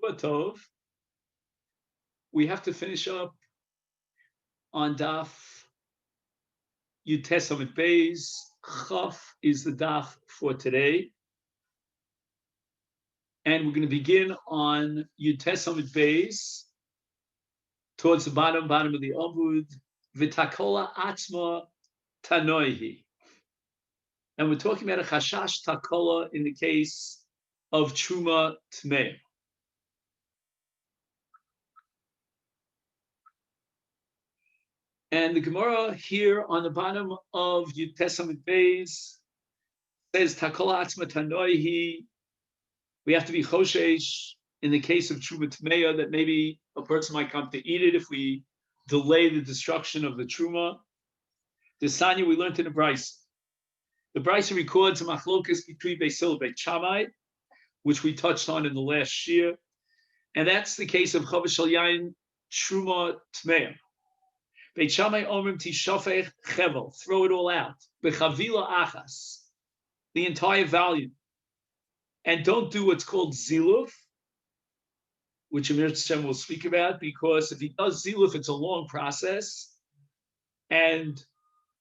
Tov. We have to finish up on Daf Yutes Amid Beis. Chaf is the Daf for today. And we're going to begin on Yutes Amid Beis, towards the bottom of the Amud, V'takola Atzma Tanoihi. And we're talking about a Chashash Takola in the case of Truma Tmei. And the Gemara here on the bottom of Yutes Amid Beis says Takola Atzma Tanoihi. We have to be choshesh in the case of Truma Tmeya that maybe a person might come to eat it if we delay the destruction of the Truma. The Sanya we learned in the Brisa. The Brisa records a machlokas between Beis Hillel and Beit Shammai, which we touched on in the last shir, and that's the case of Chavis Shel Yain Truma Tmeya. Beit Shammai omrim tishafech chevel, throw it all out, bechavila achas, the entire volume, and don't do what's called ziluf, which Amir Hashem will speak about, because if he does ziluf, it's a long process, and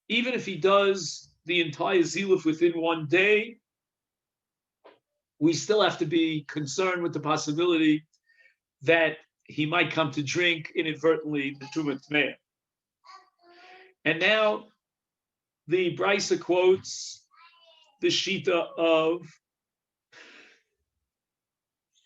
even if he does the entire ziluf within one day, we still have to be concerned with the possibility that he might come to drink inadvertently the Truma Tmeya. And now the Brisa quotes the Shita of,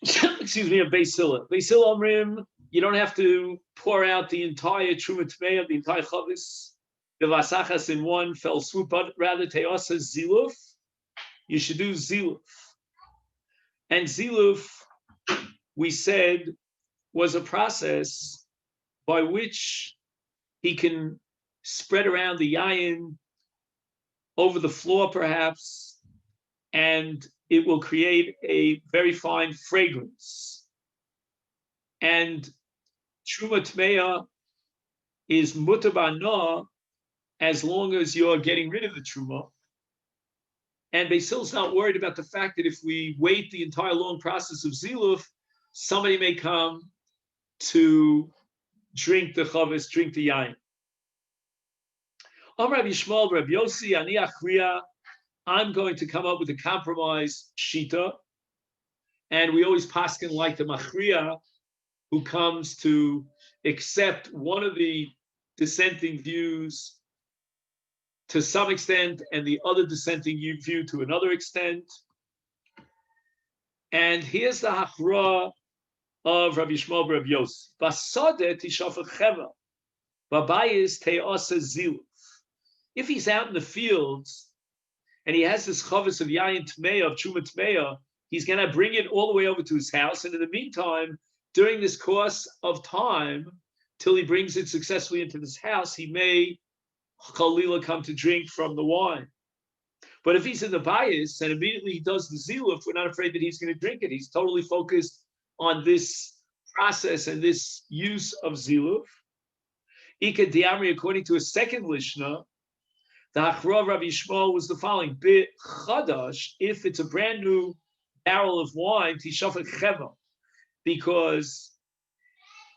excuse me, of Beis Hillel. Beis Hillel Omrim, you don't have to pour out the entire Truma Tmeya, the entire Chavis, the Vasachas in one fell swoop, but rather Teosa Ziluf, you should do Ziluf. And Ziluf, we said, was a process by which he can spread around the yayin over the floor, perhaps, and it will create a very fine fragrance. And Truma Tmeya is mutabana as long as you're getting rid of the Truma. And Beis Hillel's not worried about the fact that if we wait the entire long process of Ziluf, somebody may come to drink the Chavis, drink the yayin. Rabbi Yishmael, Rabbi Yossi, Ani Achriya, I'm going to come up with a compromise shita, and we always paskin like the Machriya, who comes to accept one of the dissenting views to some extent, and the other dissenting view to another extent. And here's the hachra of Rabbi Yishmael, Rabbi Yossi. Basade tishafach cheva, babayis te'asa ziluf. If he's out in the fields and he has this chavis of yayin tmeya, of truma tmeya, he's going to bring it all the way over to his house. And in the meantime, during this course of time, till he brings it successfully into this house, he may chalila come to drink from the wine. But if he's in the bayis and immediately he does the ziluf, we're not afraid that he's going to drink it. He's totally focused on this process and this use of ziluf. Ika diamri, according to a second lishna, the hachra of Rabbi Yishmael was the following: Bit chadash, if it's a brand new barrel of wine, tishafek cheva, because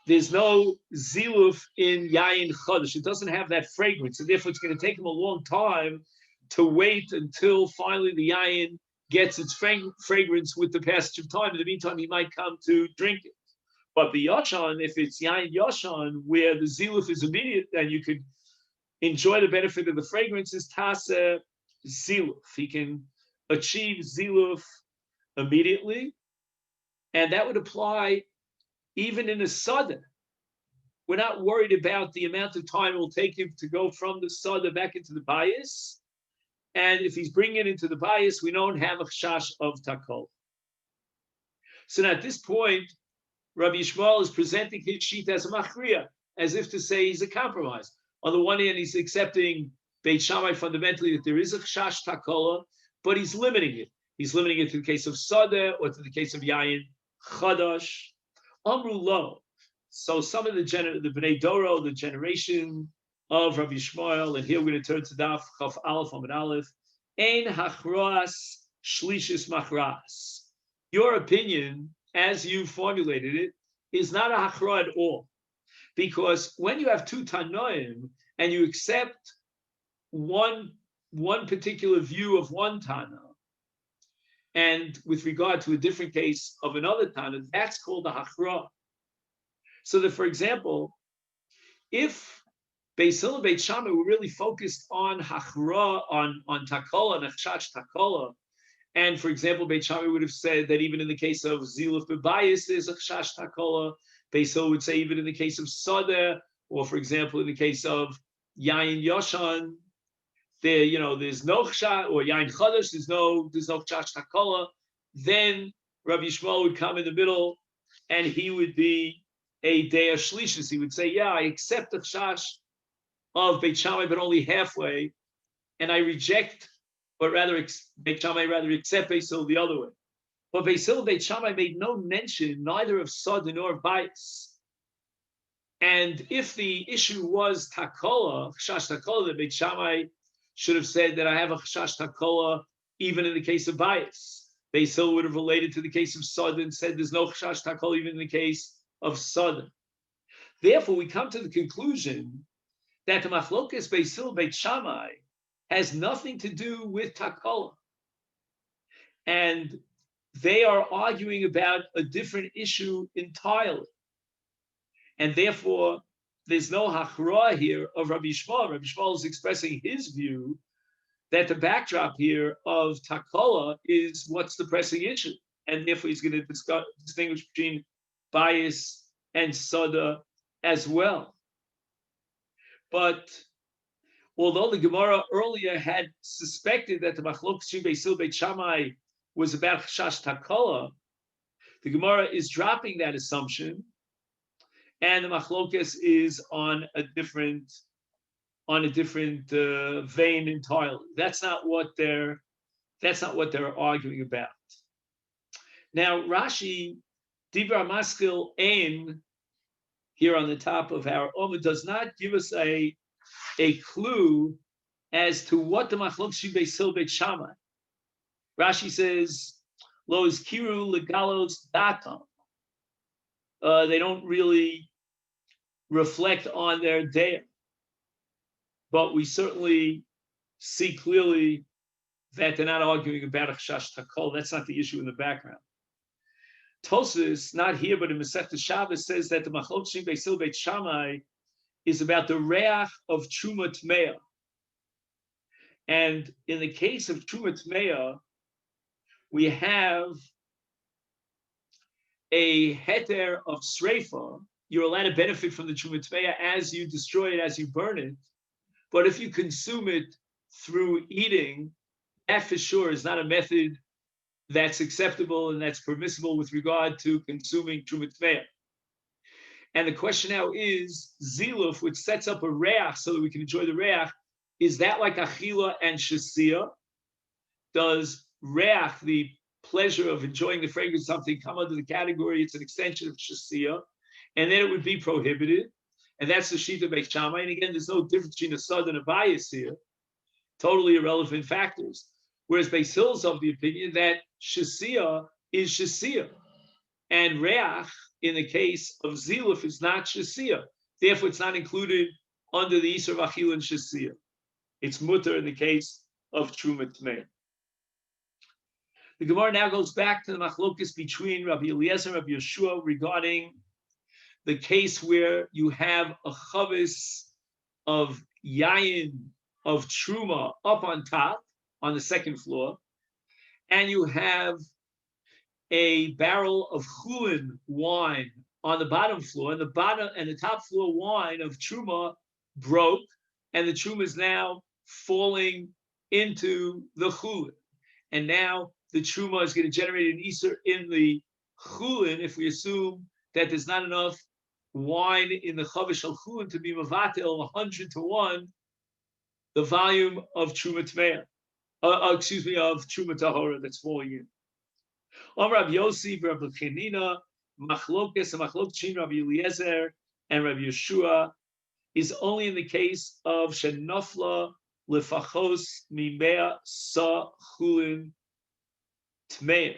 there's no ziluf in yayin chadash. It doesn't have that fragrance, and therefore it's going to take him a long time to wait until finally the yayin gets its fragrance with the passage of time. In the meantime, he might come to drink it. But the yashan, if it's yayin yashan, where the ziluf is immediate, and you could enjoy the benefit of the fragrance, is tasa ziluf. He can achieve ziluf immediately, and that would apply even in a sada. We're not worried about the amount of time it will take him to go from the sada back into the bayis. And if he's bringing it into the bayis, we don't have a chash of takol. So now at this point, Rabbi Yishmael is presenting his sheet as a machriya, as if to say he's a compromise. On the one hand, he's accepting Beit Shammai fundamentally that there is a chash takola, but he's limiting it. He's limiting it to the case of sada or to the case of yayin chadash. Amru lo. So some of the Bnei Doro, the generation of Rabbi Yishmael, and here we're going to turn to Daf Chaf Aleph Amud Aleph. Ein hachras shlishis machras. Your opinion as you formulated it, is not a hachra at all. Because when you have two Tanoim and you accept one particular view of one Tana, and with regard to a different case of another Tana, that's called a hachra. So that, for example, if Beis Hillel and Beit Shammai were really focused on hachra, on takola, nechshash takola, and for example, Beit Shammai would have said that even in the case of ziluf bebayis, there's a chash takola. Beis Hillel would say even in the case of sadeh, or for example, in the case of yain yoshan, there's no chash, or yain chadash, there's no chash takola. Then Rabbi Yishmael would come in the middle, and he would be a dea shlishis. He would say, yeah, I accept the chash of Beit Shammai, but only halfway, and I reject, but rather Beit Shammai rather accept Beis Hillel the other way. But Beis Hillel and Beit Shammai made no mention neither of Sada nor of Bayis. And if the issue was takola, chash takola, that Beit Shammai should have said that I have a chash takola even in the case of Bayis. Beis Hillel would have related to the case of Sada and said there's no chash takola even in the case of Sada. Therefore, we come to the conclusion that the machlokas Beis Hillel Beit Shammai has nothing to do with takola, and they are arguing about a different issue entirely, and therefore there's no hachra here of Rabbi Yishmael. Rabbi Yishmael is expressing his view that the backdrop here of takola is what's the pressing issue, and therefore he's going to distinguish between bias and sada as well. But although the Gemara earlier had suspected that the Machlokes Beis Hillel Beit Shammai was about chash takola, the Gemara is dropping that assumption, and the Machlokes is on a different vein entirely. That's not what they're arguing about. Now Rashi Dibra Maskil Ein here on the top of our Omer does not give us a clue as to what the Machlokes Beis Hillel Beit Shammai. Rashi says, Lo izkiru legalos datam. They don't really reflect on their dea, but we certainly see clearly that they're not arguing about a chash takol. That's not the issue in the background. Tosfos, not here, but in Masechta Shabbos, says that the Machlokes Beis Hillel Beit Shammai is about the reach of Truma Tmeya. And in the case of Truma Tmeya, we have a heter of sreifa. You're allowed to benefit from the Truma Tmeya as you destroy it, as you burn it. But if you consume it through eating, that for sure is not a method that's acceptable and that's permissible with regard to consuming Truma Tmeya. And the question now is, ziluf, which sets up a reach so that we can enjoy the reach, is that like achila and shasiya? Does reach, the pleasure of enjoying the fragrance of something, come under the category, it's an extension of shasiya, and then it would be prohibited? And that's the shita Beit Shammai. And again, there's no difference between a sad and a bias here. Totally irrelevant factors. Whereas Beis Hillel's of the opinion that shasiya is shasiya, and reach in the case of ziluf is not shasiya. Therefore, it's not included under the Isur of Achil and shasiya. It's mutter in the case of Truma Tmeya. The Gemara now goes back to the machlokes between Rabbi Eliezer and Rabbi Yeshua regarding the case where you have a chavis of yayin, of truma up on top, on the second floor, and you have a barrel of chulin wine on the bottom floor, and the top floor wine of truma broke, and the truma is now falling into the chulin, and now the truma is going to generate an iser in the chulin if we assume that there's not enough wine in the chavish al chulin to be mavatel 100 to 1 the volume of truma tmeya, of truma tahora that's falling in. Rabbi Yossi, Rabbi Chanina, machlokes and machlokes Rabbi Eliezer and Rabbi Yeshua is only in the case of shenofla lefachos mimea sa chulin tmeya.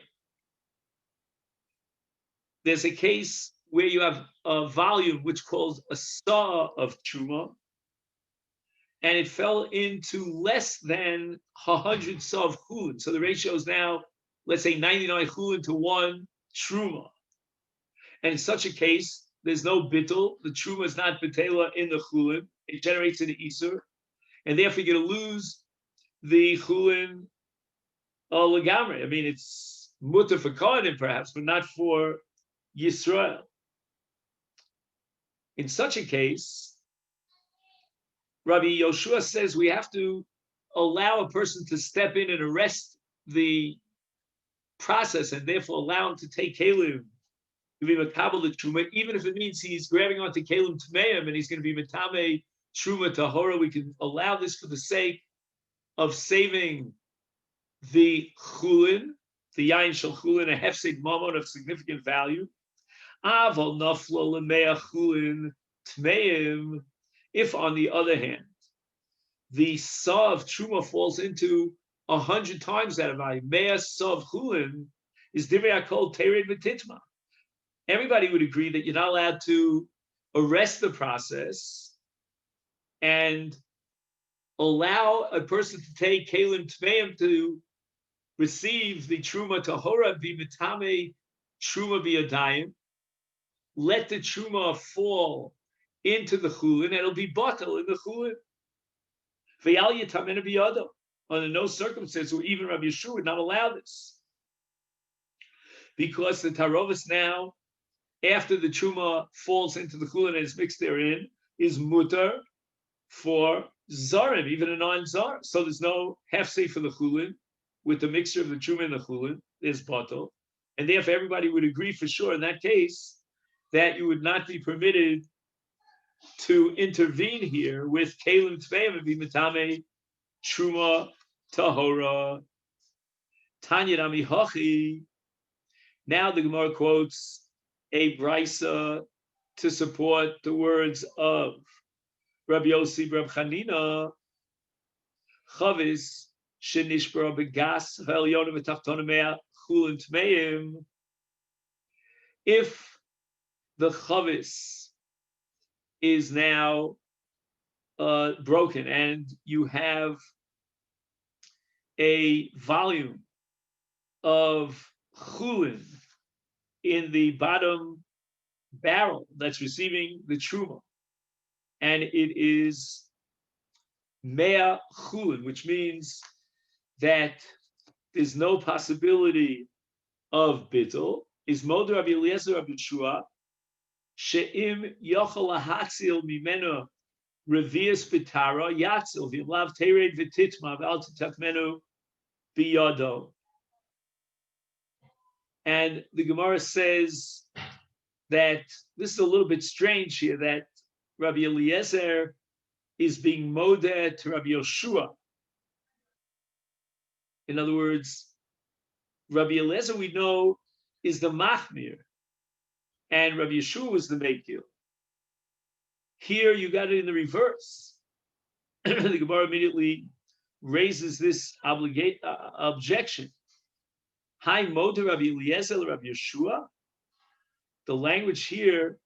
there's a case where you have a volume which calls a saw of truma, and it fell into less than 100 saw of chulin. So the ratio is now, let's say, 99 chulin to 1 truma. And in such a case, there's no bittul. The truma is not betela in the chulin. It generates an isur, and therefore you're going to lose the chulin legamri. I mean, it's mutter for kohanim perhaps, but not for Yisrael. In such a case, Rabbi Yoshua says we have to allow a person to step in and arrest the process, and therefore allow him to take kelim to be makabel the truma, even if it means he's grabbing onto kelim tmeim and he's going to be metame truma tahora. We can allow this for the sake of saving the chulin, the yain shel chulin, a hefsek mamon of significant value. Aval naflo lemea chulin tmeim. If, on the other hand, the saw of truma falls into 100 times that value, mea saw of chulin is divrei hakol tered v'titma. Everybody would agree that you're not allowed to arrest the process and allow a person to take kelim tmeim to receive the truma tahora b'mitame truma b'yadayim. Let the truma fall into the chulin, and it'll be batel in the chulin. V'yal yitamena b'yado. Under no circumstance will even Rabbi Yeshua would not allow this, because the tarovis now, after the truma falls into the chulin and is mixed therein, is mutar for zarim, even a non-zar. So there's no hefsei for the chulin with the mixture of the truma and the chulin. There's batel, and therefore everybody would agree for sure in that case that you would not be permitted to intervene here with kelim tveim and be mitame truma tahora. Tanya Rami Hachi. Now the Gemara quotes a brisa to support the words of Rabbi Yossi Reb Chanina. Chavis shenishbara begas ha'elyonim v'tachtonim mea chulin tmeim. If the chavis is now broken and you have a volume of chulin in the bottom barrel that's receiving the truma, and it is mea chulin, which means that there's no possibility of bittul, is Moder Rabbi Eliezer Rabbi Yeshua she'im yochel lahatzil mimenu revius bitara yatzil v'imlav tered v'titma v'al titakmenu biyado. And the Gemara says that this is a little bit strange here, that Rabbi Eliezer is being modeh to Rabbi Yoshua. In other words, Rabbi Eliezer, we know, is the machmir, and Rabbi Yeshua was the mekil. Here you got it in the reverse. The Gemara immediately raises this objection. Hi modeh Rabbi Eliezer, Rabbi Yeshua. The language here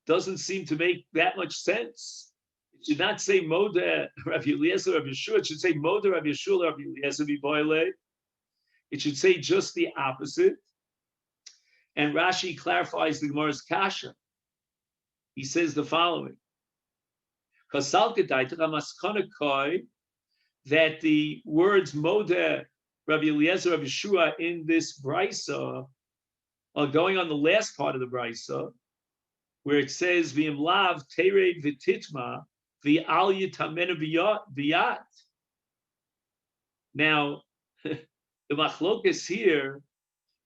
doesn't seem to make that much sense. It should not say modeh Rabbi Eliezer, Rabbi Yeshua. It should say modeh Rabbi Yeshua, Rabbi Eliezer b'boile. It should say just the opposite. And Rashi clarifies the Gemara's kasha. He says the following: that the words modeh Rabbi Eliezer, Rabbi Yeshua in this brisa are going on the last part of the brisa, where it says v'imlav tered v'titma v'al yitamenu biyat. Now, the machlokas here,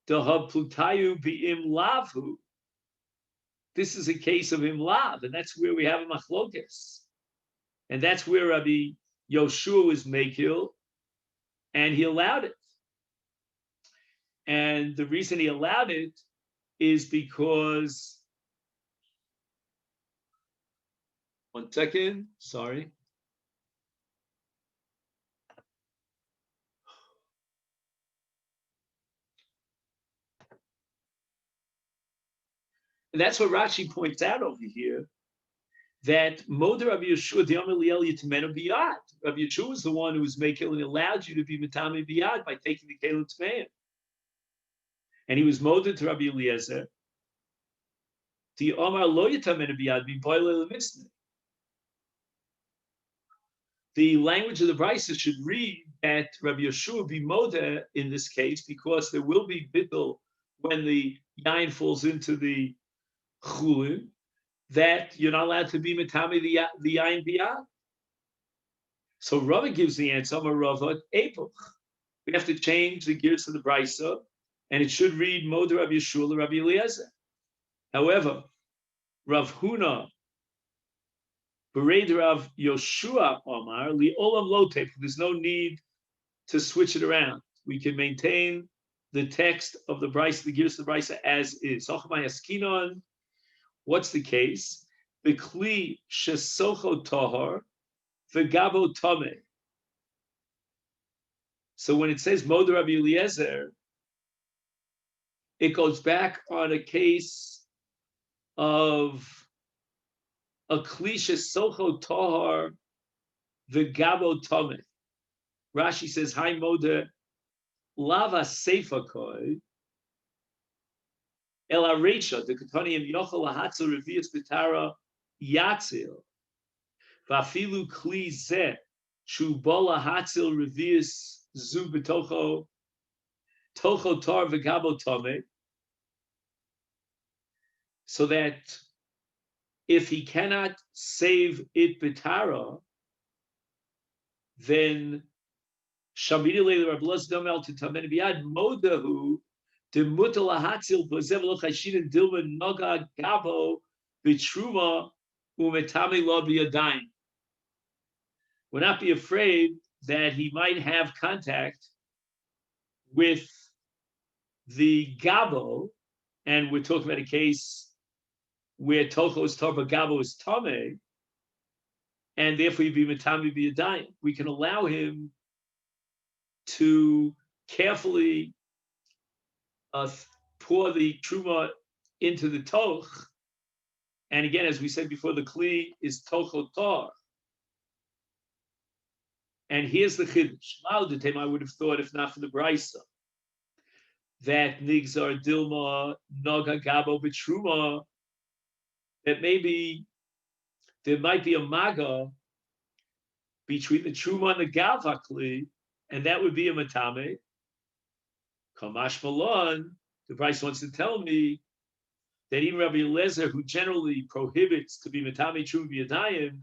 Dahav plutayu b'imlavu. This is a case of imlav, and that's where we have a machlokas, and that's where Rabbi Yoshua was mekil, and he allowed it. And the reason he allowed it is because, one second, sorry. And that's what Rashi points out over here, that Moder Rabbi Yeshua, the Amar Liel Yitamenu Biyad. Rabbi Yeshua is the one who was making and allowed you to be Matami Biyad by taking the Kelim Tmeim. And he was Moder to Rabbi Eliezer. The Amar Lo Yitamenu Biyad, be Boile Lemisne. The language of the Brisa should read that Rabbi Yeshua be Moder in this case, because there will be bittul when the yain falls into the chulin, that you're not allowed to be metami the yain biyad. So Rava gives the answer, Rava epoch. We have to change the gears of the Brisa, and it should read Moder Rabbi Yeshua Rabbi Eliezer. However, Rav Huna, Bered Rav Yoshua Omar, Li Olam Lote, there's no need to switch it around. We can maintain the text of the Brisa, the gears of the Brisa as is. What's the case? The Kli Shesocho Tahar, the Gabo Tome. So when it says Moder Rabbi Eliezer, it goes back on a case of a Kli Shesocho Tahar, the Gabo Tome. Rashi says, Hi Moder, Lava Seifa Koi, El Areisha, the Ketonium Yochel Lahatzel Revius Betara Yatzil, Vafilu Kli Zeh, Shubola Hatzil Revius Zu Betocho, Tocho Tar Vegabo Tome, so that if he cannot save it Betara, then Shamidile Rablos Domel to Tamen Biad Modahu. The mutala hatzil pozevel chashin dilma noga gabo bitruma umetami lo biyadayim. We'll not be afraid that he might have contact with the gabo, and we're talking about a case where tocho is torba, gabo is tame, and therefore he'd be metami biyadayim. We can allow him to carefully pour the truma into the toch, and again, as we said before, the kli is tochotar. And here's the chiddush. Ma'odatem, I would have thought, if not for the brisa, that nigzar dilma noga gabo b'truma, that maybe there might be a maga between the truma and the gava kli, and that would be a matame. Kamash Malon, the Bryce wants to tell me that even Rabbi Eliezer, who generally prohibits to be Matami Truma B'Yadayim,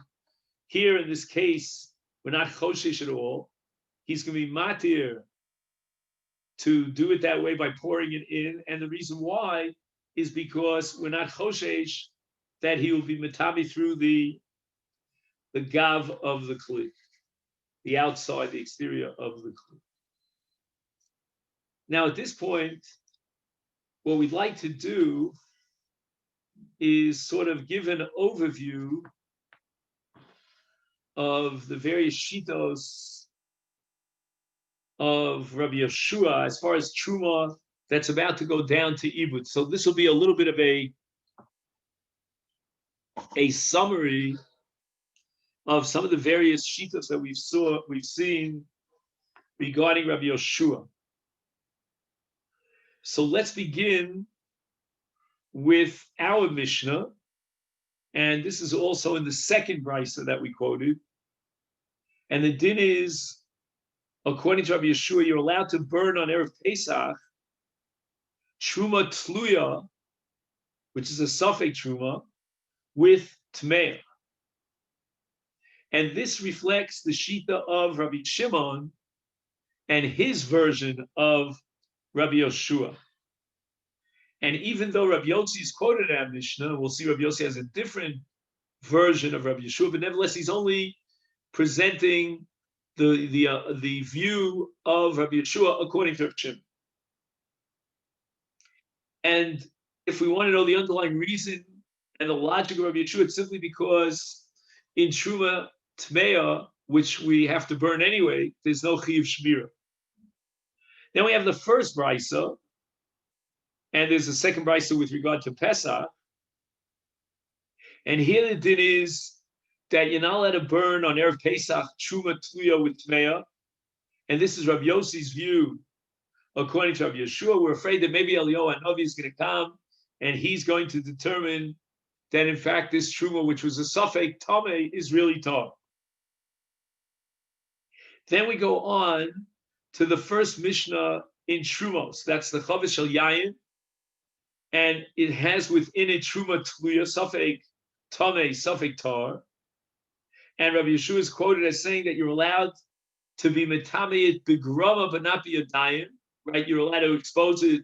here in this case, we're not choshesh at all. He's going to be matir to do it that way by pouring it in. And the reason why is because we're not choshesh that he will be Matami through the gav of the kli, the outside, the exterior of the kli. Now, at this point, what we'd like to do is sort of give an overview of the various shitos of Rabbi Yeshua as far as truma that's about to go down to ibud. So this will be a little bit of a summary of some of the various shitos that we've seen regarding Rabbi Yeshua. So let's begin with our Mishnah, and this is also in the second brisa that we quoted. And the din is, according to Rabbi Yeshua, you're allowed to burn on Erev Pesach truma tluya, which is a safek truma, with tmeah. And this reflects the shita of Rabbi Shimon and his version of Rabbi Yoshua. And even though Rabbi Yossi is quoted in our Mishnah, we'll see Rabbi Yossi has a different version of Rabbi Yeshua, but nevertheless, he's only presenting the view of Rabbi Yeshua according to Rabbi Shimon. And if we want to know the underlying reason and the logic of Rabbi Yeshua, it's simply because in Truma Tmeah, which we have to burn anyway, there's no Chiyuv Shmira. Then we have the first brisa, and there's a second brisa with regard to Pesach. And here the din is that you're not allowed to burn on Erev Pesach Truma Tluya with Tmeya. And this is Rabbi Yossi's view. According to Rabbi Yeshua, we're afraid that maybe Eliyahu Hanavi is going to come and he's going to determine that in fact this Truma, which was a Safek Tameh, is really Tar. Then we go on to the first Mishnah in Trumos. That's the Chavis Shel Yayin. And it has within it Truma Tluya, Safek Tameh, Safek Tar. And Rabbi Yeshua is quoted as saying that you're allowed to be Metameyit Begrama, but not be a Dayan, right? You're allowed to expose it,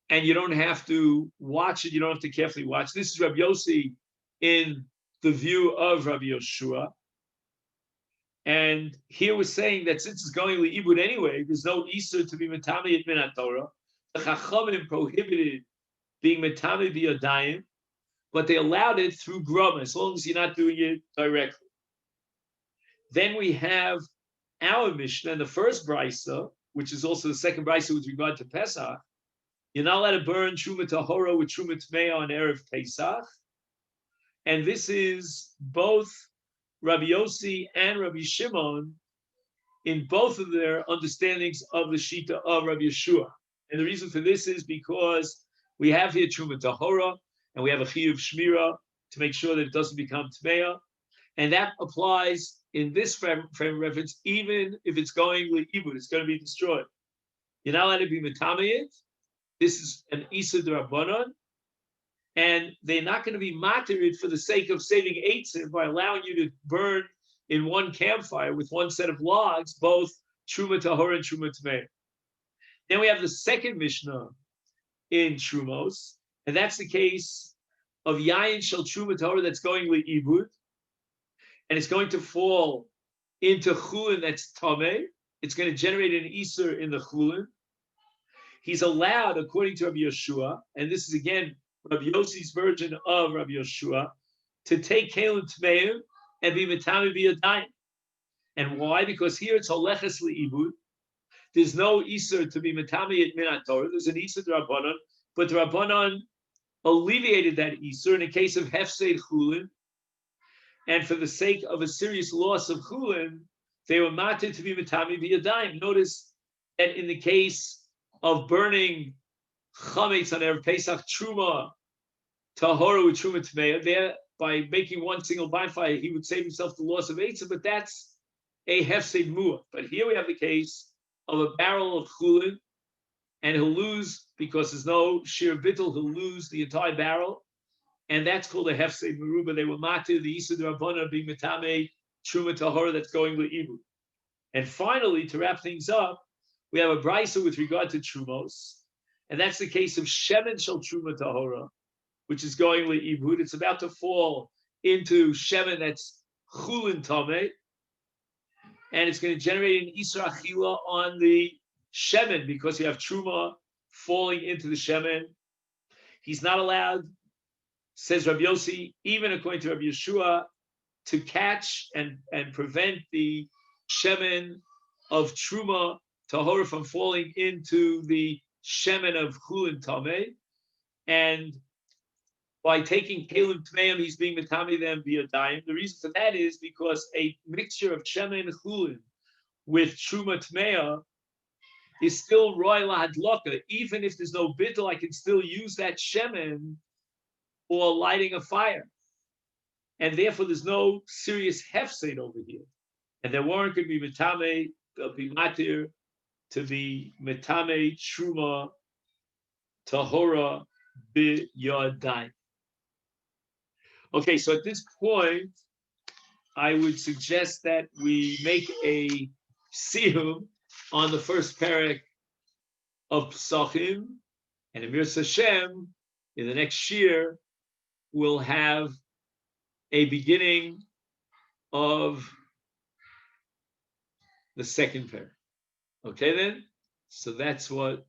and you don't have to watch it. You don't have to carefully watch. This is Rabbi Yossi in the view of Rabbi Yeshua. And here we're saying that since it's going Le'ibud anyway, there's no Isur to be Metameyit Min HaTorah. The Chachamim prohibited being Metameyit B'Yadayim, but they allowed it through Grama, as long as you're not doing it directly. Then we have our Mishnah, and the first Brisa, which is also the second Brisa with regard to Pesach. You're not allowed to burn Truma Tahora with Truma Tmeya on Erev Pesach. And this is both Rabbi Yossi and Rabbi Shimon in both of their understandings of the Shita of Rabbi Yeshua. And the reason for this is because we have here Truma Tahora, and we have a Chiyuv Shmira to make sure that it doesn't become Tmeya. And that applies in this frame of reference, even if it's going with Ibud, it's going to be destroyed. You're not allowed to be Metameyit. This is an Isa D'Rabbanan, and they're not going to be materid for the sake of saving Eitzim by allowing you to burn in one campfire with one set of logs, both Truma Tahor and Truma Tmeya. Then we have the second Mishnah in Trumos, and that's the case of Yayin Shel Truma Tahor that's going with Ibud, and it's going to fall into Chulin that's Tameh. It's going to generate an Isur in the Chulin. He's allowed, according to Rabbi Yeshua, and this is again Rabbi Yossi's version of Rabbi Yeshua, to take Kalim Tmeim and be Metami B'Yadayim. And why? Because here it's Holeches Le'ibud. There's no Isur to be Metami at Min HaTorah. There's an Isur D'Rabbanan, but the Rabbanan alleviated that Isur in a case of Hefseid Chulin. And for the sake of a serious loss of Chulin, they were mated to be Metami B'Yadayim. Notice that in the case of burning chametz on Erev Pesach Truma Tahora with Truma Tmeya, there by making one single bonfire, he would save himself the loss of Eitzah, but that's a hefsed mu'ah. But here we have the case of a barrel of chulin, and he'll lose, because there's no shir bittul, he'll lose the entire barrel, and that's called a hefsed meruba. They were matir the Yisud Rabbana being metame Truma Tahora that's going to Ibu. And finally, to wrap things up, we have a brisa with regard to Trumos, and that's the case of Shemen Shel Truma Tahora, which is going to Ibud. It's about to fall into Shemen that's Chulin Tameh, and it's going to generate an Isra Achila on the Shemen, because you have Truma falling into the Shemen. He's not allowed, says Rabbi Yossi, even according to Rabbi Yeshua, to catch and prevent the Shemen of Truma Tahora from falling into the Shemen of Chulin Tameh. And by taking Kalim Tmeim, he's being Metami them via Daim. The reason for that is because a mixture of Shemen and Chulin with Truma Tmeya is still Roy Lahadlaka. Even if there's no bittul, I can still use that Shemen for lighting a fire. And therefore, there's no serious hefsed over here. And there weren't going to be Metame, they'll be Matir, to be Metame Truma Tahora B'Yadayim. Okay, so at this point, I would suggest that we make a siyum on the first Perek of Pesachim, and Emir Hashem, in the next year, we'll have a beginning of the second Perek. Okay then? So that's what